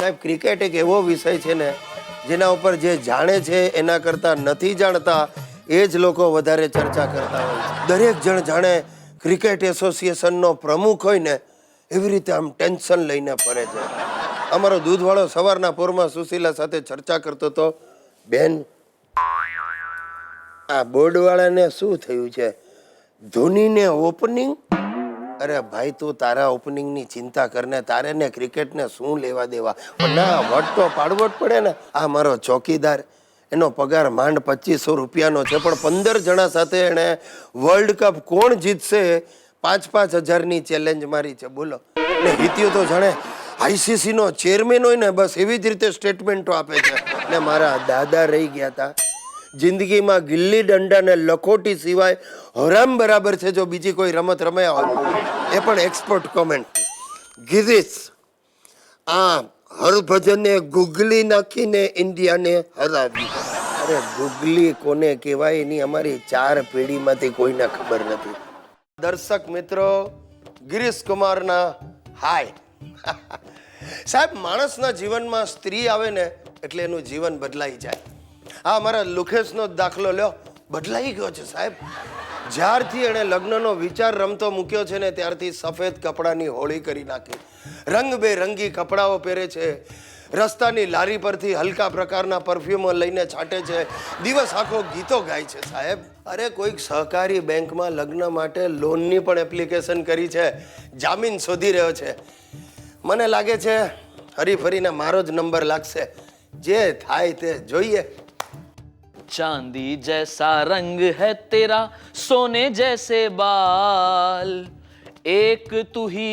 સાહેબ ક્રિકેટ એક એવો વિષય છે ને જેના ઉપર જે જાણે છે એના કરતાં નથી જાણતા એ જ લોકો વધારે ચર્ચા કરતા હોય છે. દરેક જણ જાણે ક્રિકેટ એસોસિએશનનો પ્રમુખ હોય ને એવી રીતે આમ ટેન્શન લઈને ફરે છે. અમારો દૂધવાળો સવારના પોરમાં સુશીલા સાથે ચર્ચા કરતો હતો, બેન આ બોર્ડવાળાને શું થયું છે, ધોનીને ઓપનિંગ? અરે ભાઈ તું તારા ઓપનિંગની ચિંતા કરને, તારે ને ક્રિકેટને શું લેવા દેવા? ના વટ તો પાડવો જ પડે ને. આ મારો ચોકીદાર, એનો પગાર માંડ 2500 રૂપિયાનો છે, પણ 15 જણા સાથે એણે વર્લ્ડ કપ કોણ જીતશે 5-5 હજારની ચેલેન્જ મારી છે. બોલો. ને હિત્યો તો જાણે ICC નો ચેરમેન હોય ને બસ એવી જ રીતે સ્ટેટમેન્ટો આપે છે. ને મારા દાદા રહી ગયા હતા, જિંદગીમાં ગિલ્લી દંડા ને લખોટી સિવાય હરામ બરાબર છે જો બીજી કોઈ રમત રમ્યા હોય. એ પણ એક્સપર્ટ કોમેન્ટ. ગિરીશ આ હરભજને ગુગલી નાખીને ઇન્ડિયાને હરાવી. અરે ગુગલી કોને કહેવાય એની અમારી 4 પેઢીમાંથી કોઈને ખબર નથી. દર્શક મિત્રો, ગિરીશ કુમારના હાય. સાહેબ, માણસના જીવનમાં સ્ત્રી આવે ને એટલે એનું જીવન બદલાઈ જાય. હા, અમારા લુખેશનો દાખલો લ્યો, બદલાઈ ગયો છે સાહેબ. જ્યારથી એણે લગ્નનો વિચાર રમતો મૂક્યો છે ને ત્યારથી સફેદ કપડાની હોળી કરી નાખી. રંગબેરંગી કપડાઓ પહેરે છે, રસ્તાની લારી પરથી હલકા પ્રકારના પરફ્યુમો લઈને છાંટે છે, દિવસ આખો ગીતો ગાય છે સાહેબ. અરે કોઈક સહકારી બેંકમાં લગ્ન માટે લોનની પણ એપ્લિકેશન કરી છે, જામીન શોધી રહ્યો છે. મને લાગે છે હરીફરીને મારો જ નંબર લાગશે. જે થાય તે જોઈએ. चांदी जैसा रंग है तेरा, सोने जैसे बाल, एक तू ही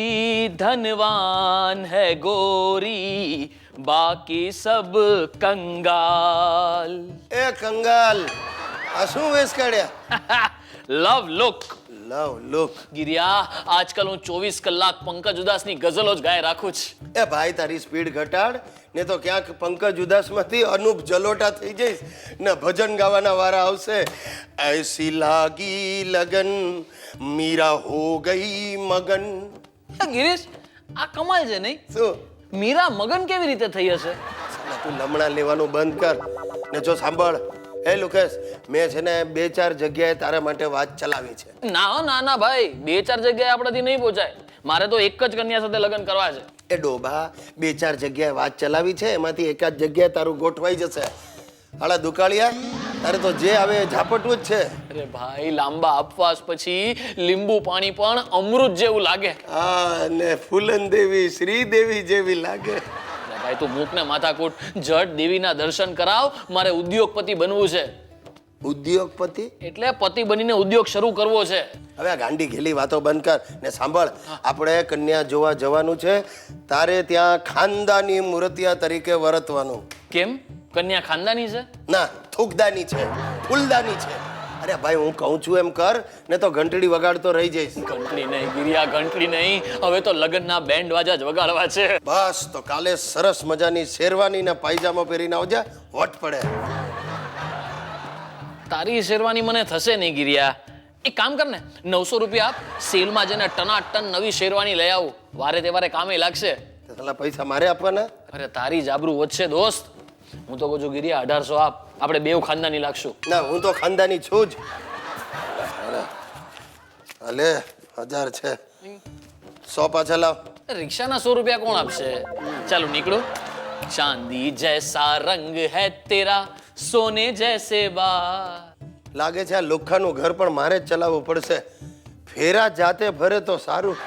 धनवान है गोरी, बाकी सब कंगाल. એ કંગાલ, આ શું વેશ કાઢ્યા? લવ લુક. લવ લુક. ગિરિયા, આજકાલ હું 24 કલાક પંકજ ઉદાસની ગઝલો જ ગાય રાખું છું. એ ભાઈ તારી સ્પીડ ઘટાડ ને તો ક્યાંક પંકજ ઉદાસમાંથી અનુપ જલોટા થઈ જઈશ ને ભજન ગાવાના વારા આવશે. ऐसी लागी लगन मीरा हो गई मगन. ગિરીશ, આ કમાલ છે નહીં? શું મીરા મગન કેવી રીતે થઈ હશે? સાલા તું લમણા લેવાનું બંધ કર ને જો સાંભળ. હે લુકેશ, મેં છે ને 2-4 જગ્યાએ તારા માટે વાત ચલાવી છે. ના ના ના ભાઈ, 2-4 જગ્યાએ આપણાથી નહીં પહોંચાય. મારે તો એક જ કન્યા સાથે લગ્ન કરવા છે. એ ડોબા, 2-4 જગ્યાએ વાત ચલાવી છે, એમાંથી એકાદ જગ્યાએ તારું ગોઠવાઈ જશે. હાલા દુકાળિયા, તારે તો જે આવે એ ઝાપટવું જ છે. અરે ભાઈ, લાંબા ઉપવાસ પછી લીંબુ પાણી પણ અમૃત જેવું લાગે. હા, ને ફૂલન દેવી શ્રીદેવી જેવી લાગે. ભાઈ તું મૂક ને માથાકૂટ, જટ દેવીના દર્શન કરાવ. મારે ઉદ્યોગપતિ બનવું છે. ઉદ્યોગપતિ એટલે પતિ બનીને ઉદ્યોગ શરૂ કરવો છે. હવે આ ગાંડી ઘેલી વાતો બંધ કર ને સાંભળ. આપણે કન્યા જોવા જવાનું છે. તારે ત્યાં ખાનદાની મૂર્તિયા તરીકે વર્તવાનું. કેમ? કન્યા ખાનદાની છે? ના, થૂકદાની છે, ફૂલદાની છે. અરે ભાઈ, હું કહું છું એમ કર ને તો ઘંટડી વગાડતો રહી જઈશ. ઘંટડી નહીં ગિરિયા, ઘંટડી નહીં. હવે તો લગ્નના બેન્ડ વાજા જ વગાડવા છે. બસ તો કાલે સરસ મજાની શેરવાની ને પાયજામો પહેરીને આવજે, વટ પડે. તારી શેરવાની મને થશે નહીં ગિરિયા. એક કામ કર ને, 900 રૂપિયા આપ, સેલમાં જઈને ટનાટન નવી શેરવાની લઈ આવું. વારે તહેવારે કામે લાગશે. પેલા પૈસા મારે આપવાના? અરે તારી જ આબરૂ વધશે દોસ્ત. હું તો કહું છું ગિરિયા, 1800 આપ, આપણે બેવ ખાનદાની લાગશું. ના, હું તો ખાનદાની છું જ. અલે 1000 છે, 100 પાછા લાવ. રિક્ષાના 100 રૂપિયા કોણ આપશે? ચાલો નીકળો. ચાંદી જૈસા રંગ હૈ તેરા, સોને જૈસે બાલ. લાગે છે આ લુખ્ખાનું ઘર પણ મારે જ ચલાવવું પડશે. ફેરા જાતે ભરે તો સારું.